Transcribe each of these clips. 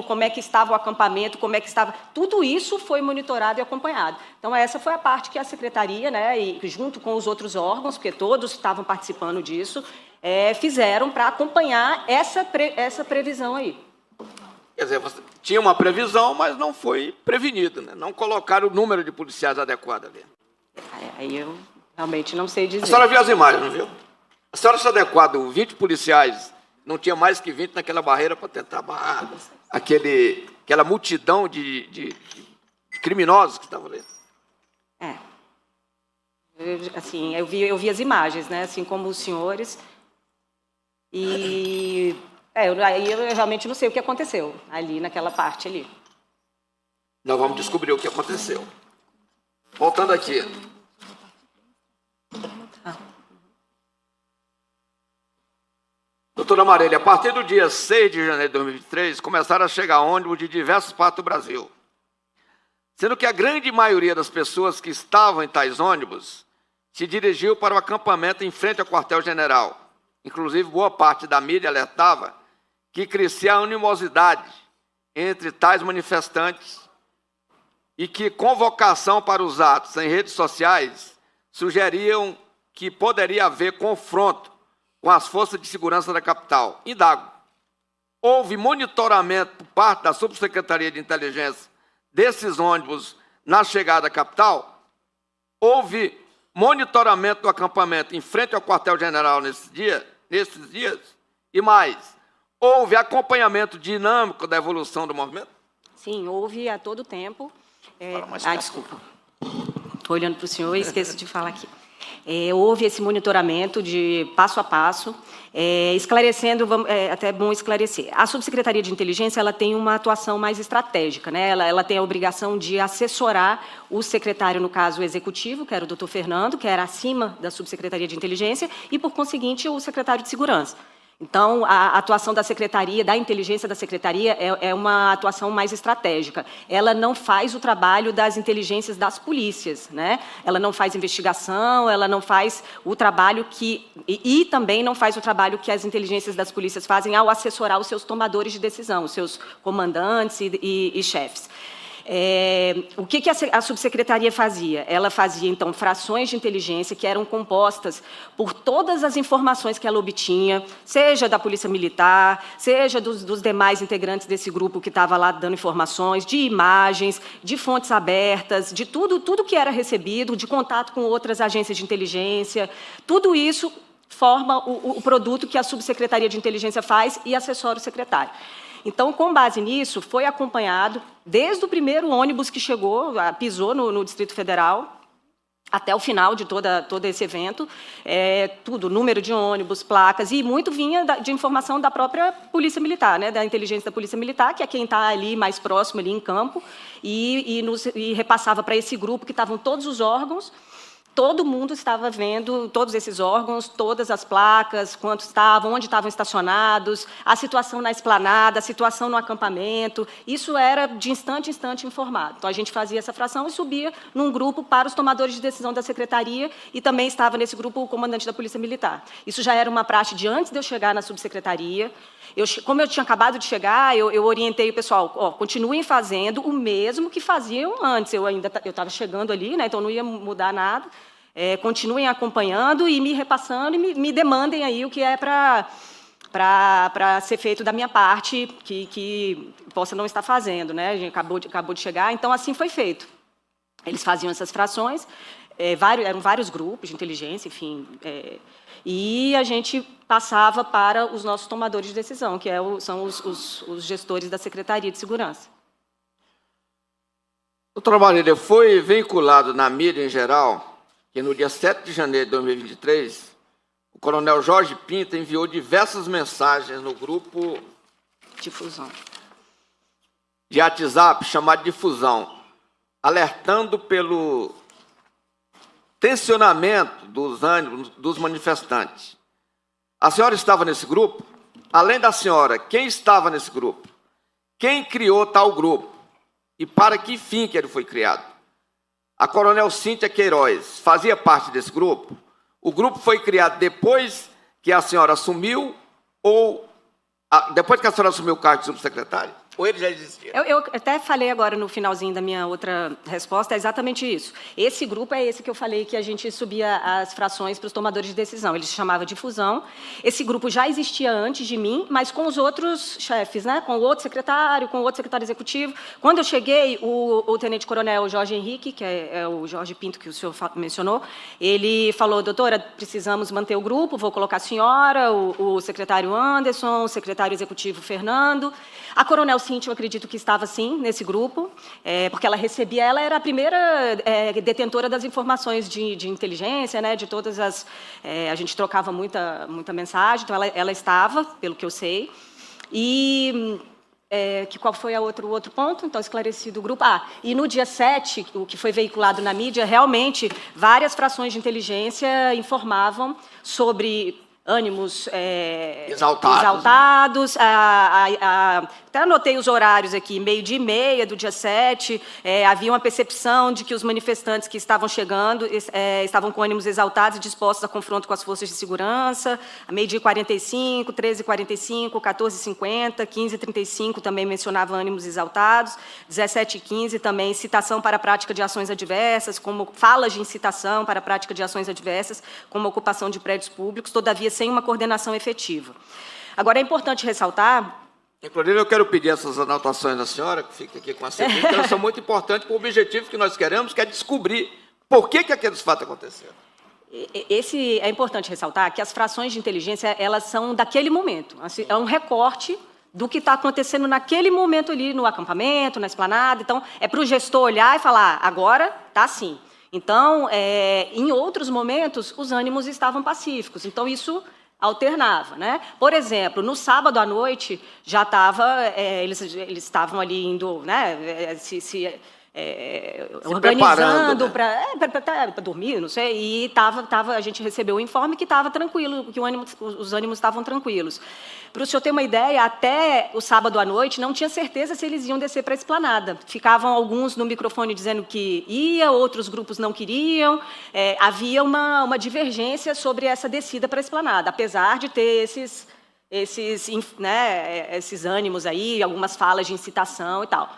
como é que estava o acampamento, como é que estava... Tudo isso foi monitorado e acompanhado. Então, essa foi a parte que a Secretaria, né, e junto com os outros órgãos, porque todos estavam participando disso, fizeram para acompanhar essa previsão aí. Quer dizer, você tinha uma previsão, mas não foi prevenido, né? Não colocaram o número de policiais adequado ali. Aí eu realmente não sei dizer. A senhora viu as imagens, não viu? A senhora se adequado 20 policiais, não tinha mais que 20 naquela barreira para tentar barrar aquela multidão de criminosos que estavam ali. Assim, eu vi as imagens, né? Assim como os senhores. E eu realmente não sei o que aconteceu ali naquela parte ali. Nós vamos descobrir o que aconteceu. Voltando aqui. Doutora Marília, a partir do dia 6 de janeiro de 2023, começaram a chegar ônibus de diversas partes do Brasil. Sendo que a grande maioria das pessoas que estavam em tais ônibus se dirigiu para o acampamento em frente ao quartel-general. Inclusive, boa parte da mídia alertava que crescia a animosidade entre tais manifestantes e que convocação para os atos em redes sociais sugeriam que poderia haver confronto com as forças de segurança da capital. Indago, houve monitoramento por parte da Subsecretaria de Inteligência desses ônibus na chegada à capital? Houve monitoramento do acampamento em frente ao quartel-general nesses dias? E mais, houve acompanhamento dinâmico da evolução do movimento? Sim, houve a todo tempo. Desculpa. Estou olhando para o senhor e esqueço de falar aqui. Houve esse monitoramento de passo a passo, esclarecendo, até é bom esclarecer. A Subsecretaria de Inteligência ela tem uma atuação mais estratégica, né? Ela tem a obrigação de assessorar o secretário, no caso, o executivo, que era o doutor Fernando, que era acima da Subsecretaria de Inteligência, e, por conseguinte, o secretário de Segurança. Então, a atuação da Secretaria, da Inteligência da Secretaria, é uma atuação mais estratégica. Ela não faz o trabalho das inteligências das polícias, né? Ela não faz investigação, ela não faz o trabalho que... E também não faz o trabalho que as inteligências das polícias fazem ao assessorar os seus tomadores de decisão, os seus comandantes e chefes. O que a subsecretaria fazia? Ela fazia, então, frações de inteligência que eram compostas por todas as informações que ela obtinha, seja da Polícia Militar, seja dos demais integrantes desse grupo que estava lá dando informações, de imagens, de fontes abertas, de tudo que era recebido, de contato com outras agências de inteligência. Tudo isso forma o produto que a Subsecretaria de Inteligência faz e assessora o secretário. Então, com base nisso, foi acompanhado, desde o primeiro ônibus que chegou, pisou no Distrito Federal, até o final de todo esse evento, tudo, número de ônibus, placas, e muito vinha de informação da própria Polícia Militar, né, da inteligência da Polícia Militar, que é quem está ali mais próximo, ali em campo, e repassava para esse grupo, que estavam todos os órgãos. Todo mundo estava vendo, todos esses órgãos, todas as placas, quantos estavam, onde estavam estacionados, a situação na esplanada, a situação no acampamento. Isso era de instante em instante informado. Então, a gente fazia essa fração e subia num grupo para os tomadores de decisão da Secretaria, e também estava nesse grupo o comandante da Polícia Militar. Isso já era uma praxe de antes de eu chegar na Subsecretaria. Como eu tinha acabado de chegar, eu orientei o pessoal, continuem fazendo o mesmo que faziam antes. Eu estava chegando ali, né, então não ia mudar nada. Continuem acompanhando e me repassando e me demandem aí o que é para ser feito da minha parte, que possa não estar fazendo, né? A gente acabou de chegar, então assim foi feito. Eles faziam essas frações, eram vários grupos de inteligência, enfim, e a gente passava para os nossos tomadores de decisão, que são os gestores da Secretaria de Segurança. Doutora Marília, foi veiculado na mídia em geral que no dia 7 de janeiro de 2023, o coronel Jorge Pinto enviou diversas mensagens no grupo Difusão de WhatsApp chamado Difusão, alertando pelo tensionamento dos ânimos dos manifestantes. A senhora estava nesse grupo? Além da senhora, quem estava nesse grupo? Quem criou tal grupo? E para que fim que ele foi criado? A coronel Cíntia Queiroz fazia parte desse grupo? O grupo foi criado depois que a senhora assumiu ou depois que a senhora assumiu o cargo de subsecretária? Ou ele já existia? Eu até falei agora no finalzinho da minha outra resposta, é exatamente isso. Esse grupo é esse que eu falei que a gente subia as frações para os tomadores de decisão. Ele se chamava difusão. Esse grupo já existia antes de mim, mas com os outros chefes, né? Com o outro secretário, com o outro secretário executivo. Quando eu cheguei, o tenente-coronel Jorge Henrique, que é o Jorge Pinto que o senhor mencionou, ele falou: doutora, precisamos manter o grupo, vou colocar a senhora, o secretário Anderson, o secretário executivo Fernando. A coronel Cíntia, eu acredito que estava, sim, nesse grupo, porque ela era a primeira detentora das informações de inteligência, né, de todas as... a gente trocava muita mensagem, então ela estava, pelo que eu sei. E qual foi o outro ponto? Então, esclarecido o grupo. E no dia 7, o que foi veiculado na mídia, realmente, várias frações de inteligência informavam sobre ânimos exaltados. Até anotei os horários aqui, 12h30 do dia 7, havia uma percepção de que os manifestantes que estavam chegando estavam com ânimos exaltados e dispostos a confronto com as forças de segurança, a 12h45, 13h45, 14h50, 15h35 também mencionava ânimos exaltados, 17h15 também incitação para a prática de ações adversas, como falas de incitação para a prática de ações adversas, como ocupação de prédios públicos, todavia sem uma coordenação efetiva. Agora, é importante ressaltar... Inclusive, eu quero pedir essas anotações da senhora, que fica aqui com a seguinte, que elas são muito importantes para o objetivo que nós queremos, que é descobrir por que aqueles fatos aconteceram. É importante ressaltar que as frações de inteligência, elas são daquele momento. Assim, é um recorte do que está acontecendo naquele momento ali, no acampamento, na esplanada. Então, é para o gestor olhar e falar, agora está assim. Então, em outros momentos, os ânimos estavam pacíficos. Então, isso alternava, né? Por exemplo, no sábado à noite, já estava... eles estavam ali indo, né, organizando, né, para dormir, não sei, e a gente recebeu o informe que estava tranquilo, que os ânimos estavam tranquilos. Para o senhor ter uma ideia, até o sábado à noite, não tinha certeza se eles iam descer para a esplanada. Ficavam alguns no microfone dizendo que ia, outros grupos não queriam. Havia uma divergência sobre essa descida para a esplanada, apesar de ter esses ânimos aí, algumas falas de incitação e tal.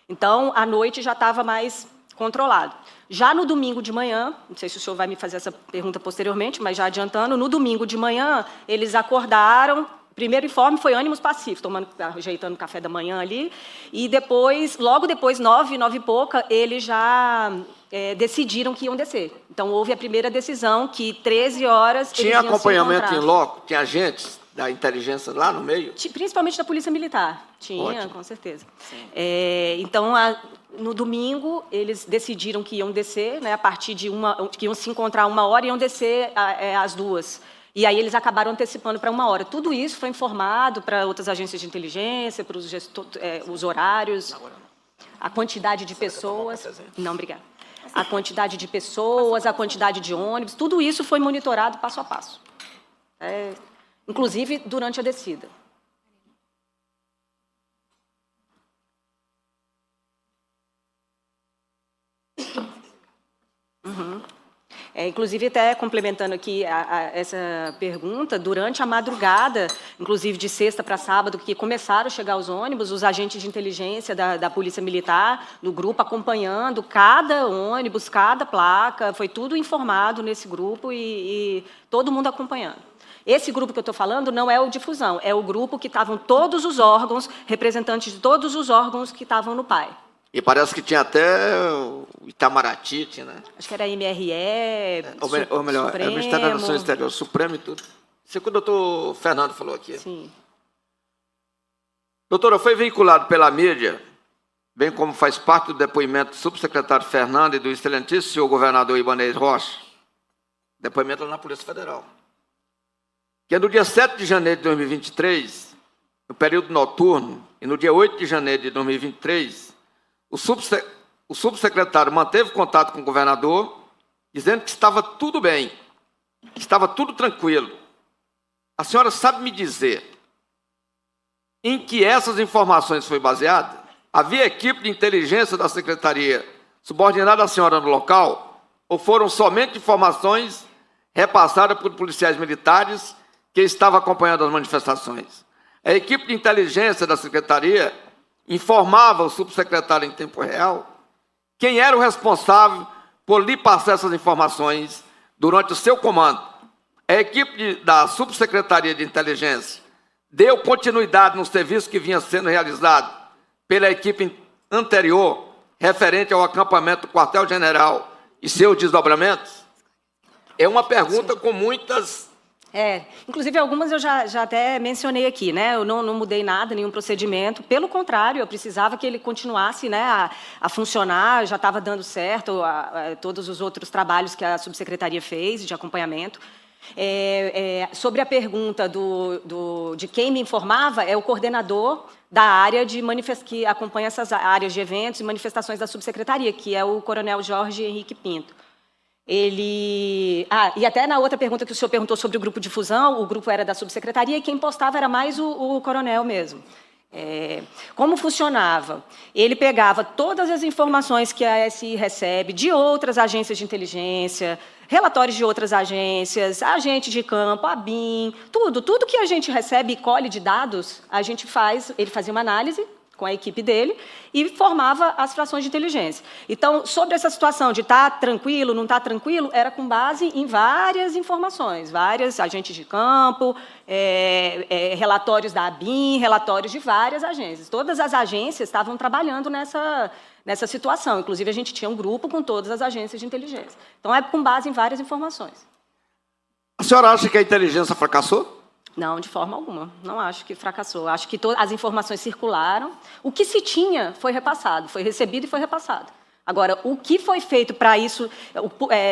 Então, à noite já estava mais controlado. Já no domingo de manhã, não sei se o senhor vai me fazer essa pergunta posteriormente, mas já adiantando, no domingo de manhã, eles acordaram, o primeiro informe foi ânimos pacíficos, ajeitando o café da manhã ali, e depois, logo depois, 9 e pouca, eles já decidiram que iam descer. Então, houve a primeira decisão, que 13 horas... Tinha acompanhamento em loco? Tinha agentes da inteligência lá no meio? Principalmente da Polícia Militar. Tinha, ótimo. Com certeza. Então, no domingo, eles decidiram que iam descer, né, a partir de que iam se encontrar 1h e iam descer às 2h. E aí eles acabaram antecipando para 1h. Tudo isso foi informado para outras agências de inteligência, para os horários, a quantidade de pessoas... Não, obrigada. A quantidade de pessoas, a quantidade de ônibus, tudo isso foi monitorado passo a passo. Inclusive durante a descida. Inclusive, até complementando aqui essa pergunta, durante a madrugada, inclusive de sexta para sábado, que começaram a chegar os ônibus, os agentes de inteligência da Polícia Militar, do grupo, acompanhando cada ônibus, cada placa, foi tudo informado nesse grupo e todo mundo acompanhando. Esse grupo que eu estou falando não é o difusão, é o grupo que estavam todos os órgãos, representantes de todos os órgãos que estavam no PAI. E parece que tinha até o Itamaraty, né? Acho que era MRE, ou melhor, Supremo. É o Ministério das Relações Exteriores, Supremo e tudo. Isso é o que o doutor Fernando falou aqui. Sim. Doutora, foi veiculado pela mídia, bem como faz parte do depoimento do subsecretário Fernando e do excelentíssimo senhor governador Ibanez Rocha, depoimento lá na Polícia Federal, que no dia 7 de janeiro de 2023, no período noturno, e no dia 8 de janeiro de 2023, o subsecretário manteve contato com o governador, dizendo que estava tudo bem, que estava tudo tranquilo. A senhora sabe me dizer em que essas informações foi baseada? Havia equipe de inteligência da secretaria subordinada à senhora no local? Ou foram somente informações repassadas por policiais militares que estavam acompanhando as manifestações? A equipe de inteligência da secretaria informava o subsecretário em tempo real? Quem era o responsável por lhe passar essas informações durante o seu comando? A equipe da Subsecretaria de Inteligência deu continuidade no serviço que vinha sendo realizado pela equipe anterior, referente ao acampamento do quartel-general e seus desdobramentos? É uma pergunta com muitas... Inclusive algumas eu já até mencionei aqui, né? Eu não mudei nada, nenhum procedimento. Pelo contrário, eu precisava que ele continuasse, né, a funcionar. Já estava dando certo todos os outros trabalhos que a subsecretaria fez de acompanhamento. Sobre a pergunta de quem me informava, é o coordenador da área que acompanha essas áreas de eventos e manifestações da subsecretaria, que é o coronel Jorge Henrique Pinto. E até na outra pergunta que o senhor perguntou sobre o grupo de fusão, o grupo era da subsecretaria e quem postava era mais o coronel mesmo. Como funcionava? Ele pegava todas as informações que a SI recebe de outras agências de inteligência, relatórios de outras agências, agentes de campo, a BIM, tudo que a gente recebe e colhe de dados, ele fazia uma análise com a equipe dele e formava as frações de inteligência. Então, sobre essa situação de estar tranquilo, não estar tranquilo, era com base em várias informações, vários agentes de campo, relatórios da ABIN, relatórios de várias agências. Todas as agências estavam trabalhando nessa situação. Inclusive, a gente tinha um grupo com todas as agências de inteligência. Então, é com base em várias informações. A senhora acha que a inteligência fracassou? Não, de forma alguma. Não acho que fracassou. Acho que as informações circularam. O que se tinha foi repassado, foi recebido e foi repassado. Agora, o que foi feito para isso,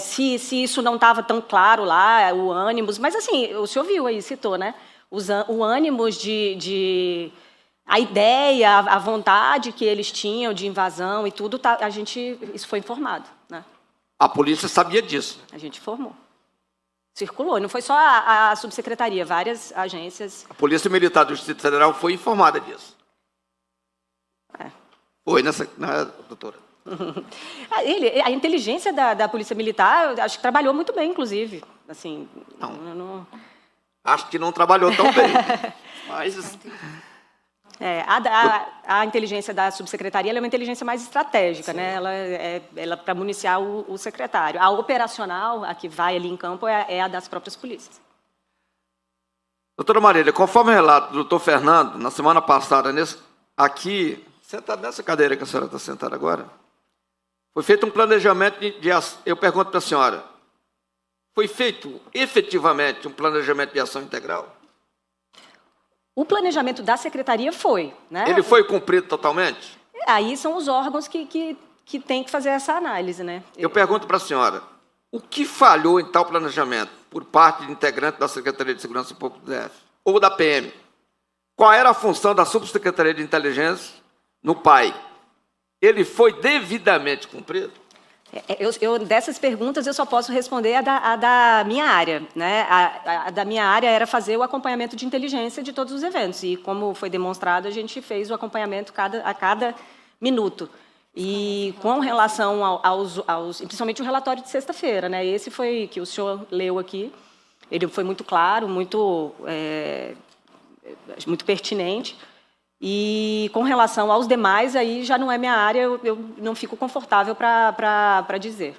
se isso não estava tão claro lá, o ânimos, mas assim, o senhor viu aí, citou, né? O ânimos a ideia, a vontade que eles tinham de invasão e tudo, isso foi informado, né? A polícia sabia disso? A gente informou. Circulou, não foi só a subsecretaria, várias agências. A Polícia Militar do Distrito Federal foi informada disso? Foi, doutora? A inteligência da Polícia Militar, acho que trabalhou muito bem, inclusive. Assim, não... Acho que não trabalhou tão bem. Mas... a inteligência da subsecretaria ela é uma inteligência mais estratégica, né? Ela para municiar o secretário. A operacional, a que vai ali em campo, é a das próprias polícias. Doutora Marília, conforme o relato do doutor Fernando, na semana passada, aqui, sentada nessa cadeira que a senhora está sentada agora, foi feito um planejamento eu pergunto para a senhora, foi feito efetivamente um planejamento de ação integral? O planejamento da secretaria foi, né? Ele foi cumprido totalmente? Aí são os órgãos que têm que fazer essa análise, né? Eu pergunto para a senhora, o que falhou em tal planejamento por parte de integrante da Secretaria de Segurança Pública do DF ou da PM? Qual era a função da Subsecretaria de Inteligência no PAI? Ele foi devidamente cumprido? Dessas perguntas, eu só posso responder a da minha área, né? A da minha área era fazer o acompanhamento de inteligência de todos os eventos. E, como foi demonstrado, a gente fez o acompanhamento a cada minuto. E, com relação principalmente o relatório de sexta-feira, né? Esse foi que o senhor leu aqui. Ele foi muito claro, muito pertinente. E, com relação aos demais, aí já não é minha área, eu não fico confortável para dizer.